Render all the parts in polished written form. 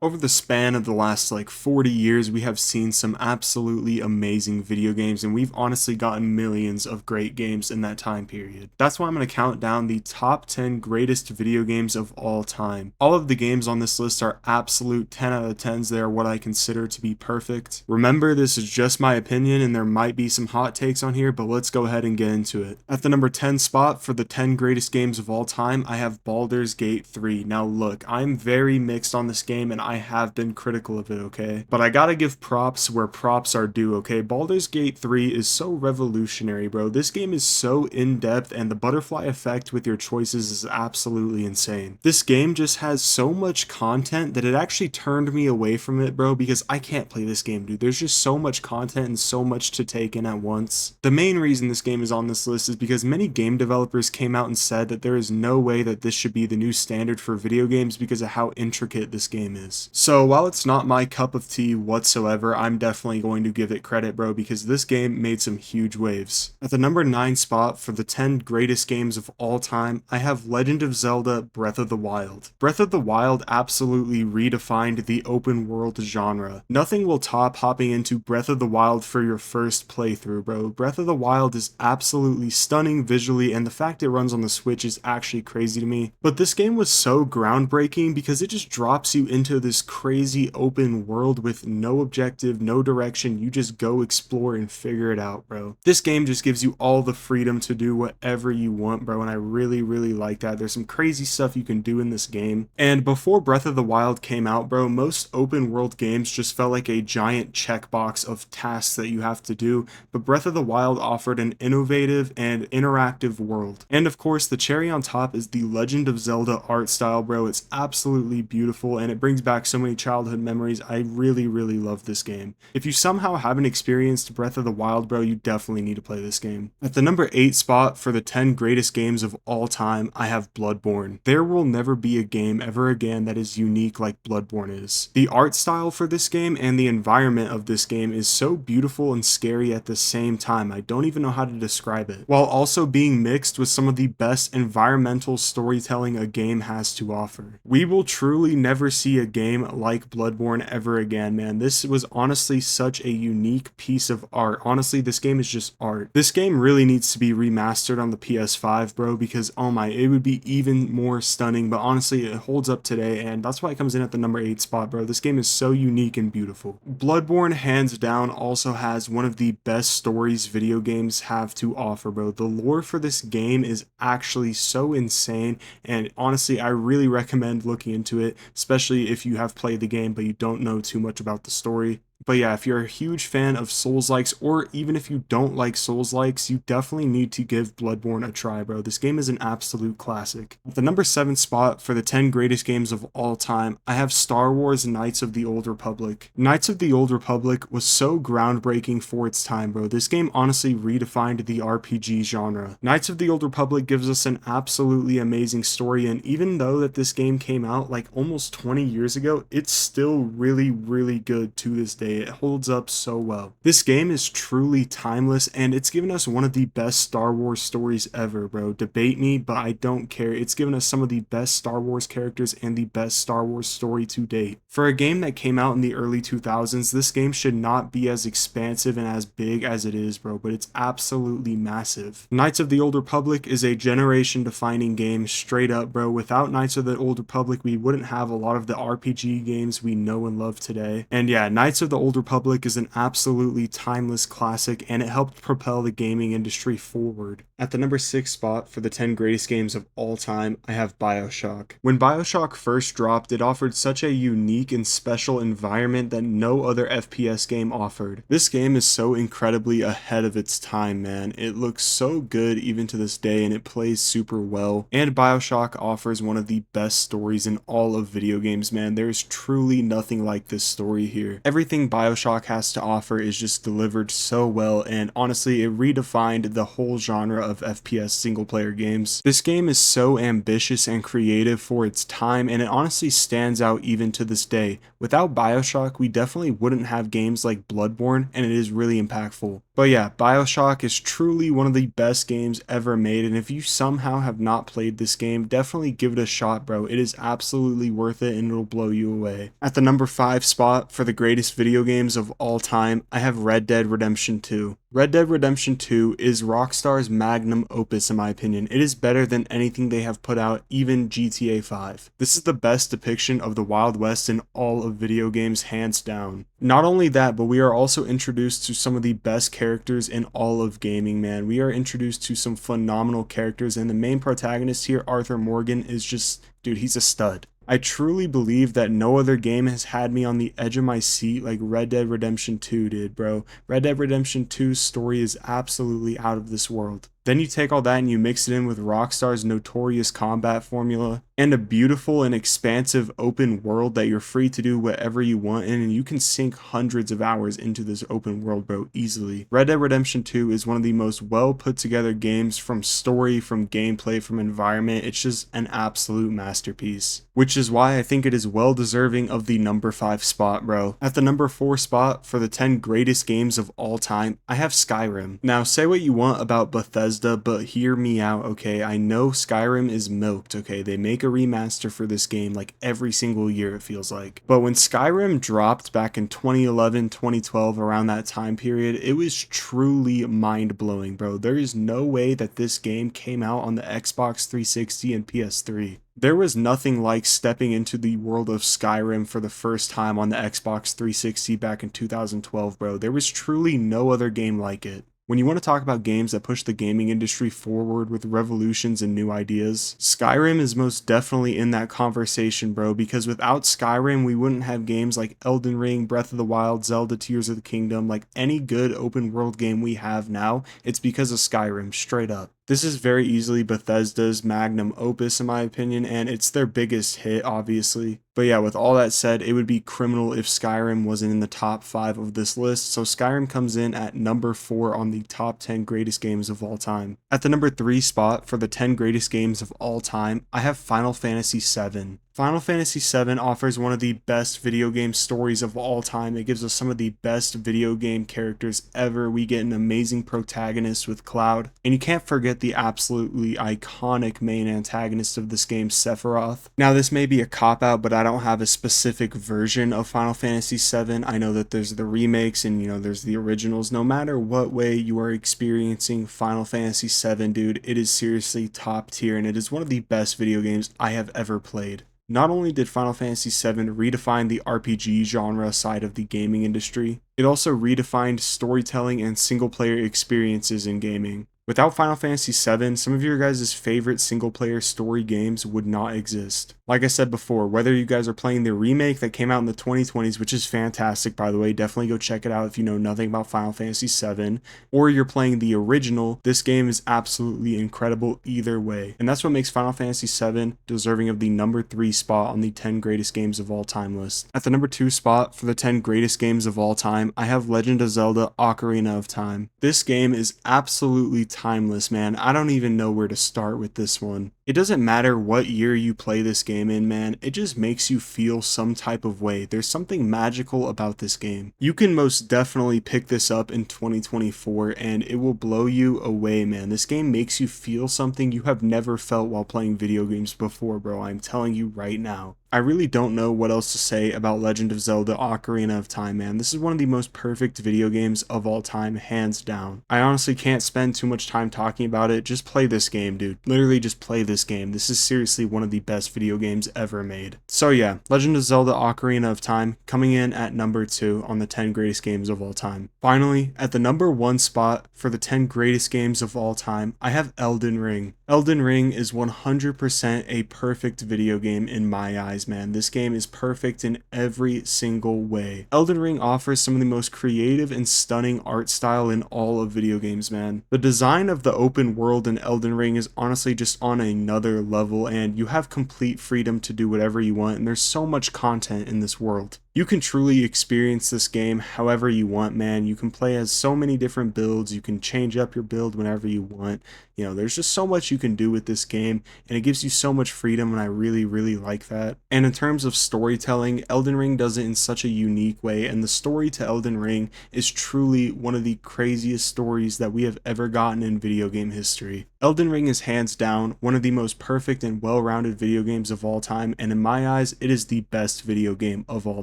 Over the span of the last 40 years, we have seen some absolutely amazing video games, and we've honestly gotten millions of great games in that time period. That's why I'm going to count down the top 10 greatest video games of all time. All of the games on this list are absolute 10 out of 10s. They are what I consider to be perfect. Remember, this is just my opinion, and there might be some hot takes on here, but let's go ahead and get into it. At the number 10 spot for the 10 greatest games of all time, I have Baldur's Gate 3. Now look, I'm very mixed on this game, and I have been critical of it, okay? But I gotta give props where props are due, okay? Baldur's Gate 3 is so revolutionary, bro. This game is so in-depth, and the butterfly effect with your choices is absolutely insane. This game just has so much content that it actually turned me away from it, bro, because I can't play this game, dude. There's just so much content and so much to take in at once. The main reason this game is on this list is because many game developers came out and said that there is no way that this should be the new standard for video games because of how intricate this game is. So while it's not my cup of tea whatsoever, I'm definitely going to give it credit, bro, because this game made some huge waves. At the number 9 spot for the 10 greatest games of all time, I have Legend of Zelda Breath of the Wild. Breath of the Wild absolutely redefined the open world genre. Nothing will top hopping into Breath of the Wild for your first playthrough, bro. Breath of the Wild is absolutely stunning visually, and the fact it runs on the Switch is actually crazy to me. But this game was so groundbreaking because it just drops you into this crazy open world with no objective, no direction. You just go explore and figure it out, bro. This game just gives you all the freedom to do whatever you want, bro, and I really like that. There's some crazy stuff you can do in this game. And before Breath of the Wild came out, bro, most open world games just felt like a giant checkbox of tasks that you have to do, but Breath of the Wild offered an innovative and interactive world. And of course, the cherry on top is the Legend of Zelda art style, bro. It's absolutely beautiful, and it brings back so many childhood memories. I really love this game. If you somehow haven't experienced Breath of the Wild, bro, you definitely need to play this game. At the number 8 spot for the 10 greatest games of all time, I have Bloodborne. There will never be a game ever again that is unique like Bloodborne is. The art style for this game and the environment of this game is so beautiful and scary at the same time. I don't even know how to describe it. While also being mixed with some of the best environmental storytelling a game has to offer. We will truly never see a game like Bloodborne ever again, man. This was honestly such a unique piece of art. Honestly, this game is just art. This game really needs to be remastered on the PS5, bro, because oh my, it would be even more stunning, but honestly, it holds up today, and that's why it comes in at the number 8 spot, bro. This game is so unique and beautiful. Bloodborne, hands down, also has one of the best stories video games have to offer, bro. The lore for this game is actually so insane, and honestly, I really recommend looking into it, especially if you have played the game but you don't know too much about the story. But yeah, if you're a huge fan of Souls-likes, or even if you don't like Souls-likes, you definitely need to give Bloodborne a try, bro. This game is an absolute classic. At the number 7 spot for the 10 greatest games of all time, I have Star Wars Knights of the Old Republic. Knights of the Old Republic was so groundbreaking for its time, bro. This game honestly redefined the RPG genre. Knights of the Old Republic gives us an absolutely amazing story, and even though that this game came out like almost 20 years ago, it's still really good to this day. It holds up so well. This game is truly timeless, and it's given us one of the best Star Wars stories ever, bro. Debate me, but I don't care. It's given us some of the best Star Wars characters and the best Star Wars story to date. For a game that came out in the early 2000s, this game should not be as expansive and as big as it is, bro, but it's absolutely massive. Knights of the Old Republic is a generation-defining game, straight up, bro. Without Knights of the Old Republic, we wouldn't have a lot of the RPG games we know and love today. And yeah, Knights of the Old Republic is an absolutely timeless classic, and it helped propel the gaming industry forward. At the number 6 spot for the 10 greatest games of all time, I have Bioshock. When Bioshock first dropped, it offered such a unique and special environment that no other FPS game offered. This game is so incredibly ahead of its time, man. It looks so good even to this day, and it plays super well. And Bioshock offers one of the best stories in all of video games, man. There's truly nothing like this story here. Everything Bioshock has to offer is just delivered so well, and honestly, it redefined the whole genre of FPS single player games. This game is so ambitious and creative for its time, and it honestly stands out even to this day. Without Bioshock, we definitely wouldn't have games like Bloodborne, and it is really impactful. But yeah, Bioshock is truly one of the best games ever made, and if you somehow have not played this game, definitely give it a shot, bro. It is absolutely worth it and it'll blow you away. At the number 5 spot for the greatest video games of all time, I have Red Dead Redemption 2. Red Dead Redemption 2 is Rockstar's magnum opus in my opinion. It is better than anything they have put out, even GTA 5. This is the best depiction of the Wild West in all of video games, hands down. Not only that, but we are also introduced to some of the best characters in all of gaming, man. We are introduced to some phenomenal characters, and the main protagonist here, Arthur Morgan, is just, dude, he's a stud. I truly believe that no other game has had me on the edge of my seat like Red Dead Redemption 2 did, bro. Red Dead Redemption 2's story is absolutely out of this world. Then you take all that and you mix it in with Rockstar's notorious combat formula and a beautiful and expansive open world that you're free to do whatever you want in, and you can sink hundreds of hours into this open world, bro, easily. Red Dead Redemption 2 is one of the most well put together games, from story, from gameplay, from environment. It's just an absolute masterpiece, which is why I think it is well deserving of the number 5 spot, bro. At the number 4 spot for the 10 greatest games of all time, I have Skyrim. Now, say what you want about Bethesda, but hear me out, okay? I know Skyrim is milked, okay? They make a remaster for this game like every single year, it feels like. But when Skyrim dropped back in 2011, 2012, around that time period, it was truly mind-blowing, bro. There is no way that this game came out on the Xbox 360 and PS3. There was nothing like stepping into the world of Skyrim for the first time on the Xbox 360 back in 2012, bro. There was truly no other game like it. When you want to talk about games that push the gaming industry forward with revolutions and new ideas, Skyrim is most definitely in that conversation, bro, because without Skyrim, we wouldn't have games like Elden Ring, Breath of the Wild, Zelda, Tears of the Kingdom. Like any good open world game we have now, it's because of Skyrim, straight up. This is very easily Bethesda's magnum opus in my opinion, and it's their biggest hit, obviously. But yeah, with all that said, it would be criminal if Skyrim wasn't in the top 5 of this list, so Skyrim comes in at number 4 on the top 10 greatest games of all time. At the number 3 spot for the 10 greatest games of all time, I have Final Fantasy VII. Final Fantasy VII offers one of the best video game stories of all time. It gives us some of the best video game characters ever. We get an amazing protagonist with Cloud, and you can't forget the absolutely iconic main antagonist of this game, Sephiroth. Now, this may be a cop-out, but I don't have a specific version of Final Fantasy VII. I know that there's the remakes and, there's the originals. No matter what way you are experiencing Final Fantasy VII, dude, it is seriously top tier, and it is one of the best video games I have ever played. Not only did Final Fantasy VII redefine the RPG genre side of the gaming industry, it also redefined storytelling and single-player experiences in gaming. Without Final Fantasy VII, some of your guys' favorite single-player story games would not exist. Like I said before, whether you guys are playing the remake that came out in the 2020s, which is fantastic by the way, definitely go check it out if you know nothing about Final Fantasy VII, or you're playing the original, this game is absolutely incredible either way. And that's what makes Final Fantasy VII deserving of the number 3 spot on the 10 greatest games of all time list. At the number 2 spot for the 10 greatest games of all time, I have Legend of Zelda Ocarina of Time. This game is absolutely timeless, man. I don't even know where to start with this one. It doesn't matter what year you play this game in, man. It just makes you feel some type of way. There's something magical about this game. You can most definitely pick this up in 2024 and it will blow you away, man. This game makes you feel something you have never felt while playing video games before, bro. I'm telling you right now. I really don't know what else to say about Legend of Zelda Ocarina of Time, man. This is one of the most perfect video games of all time, hands down. I honestly can't spend too much time talking about it. Just play this game, dude. Literally just play this game. This is seriously one of the best video games ever made. So yeah, Legend of Zelda Ocarina of Time coming in at number 2 on the 10 greatest games of all time. Finally, at the number 1 spot for the 10 greatest games of all time, I have Elden Ring. Elden Ring is 100% a perfect video game in my eyes, man. This game is perfect in every single way. Elden Ring offers some of the most creative and stunning art style in all of video games, man. The design of the open world in Elden Ring is honestly just on another level, and you have complete freedom to do whatever you want, and there's so much content in this world. You can truly experience this game however you want, man. You can play as so many different builds. You can change up your build whenever you want. You know, there's just so much you can do with this game, and it gives you so much freedom, and I really, really like that. And in terms of storytelling, Elden Ring does it in such a unique way, and the story to Elden Ring is truly one of the craziest stories that we have ever gotten in video game history. Elden Ring is hands down one of the most perfect and well-rounded video games of all time, and in my eyes, it is the best video game of all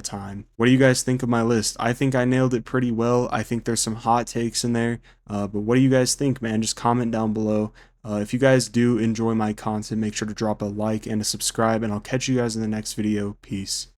time. What do you guys think of my list? I think I nailed it pretty well. I think there's some hot takes in there, but what do you guys think, man? Just comment down below. If you guys do enjoy my content, make sure to drop a like and a subscribe, and I'll catch you guys in the next video. Peace.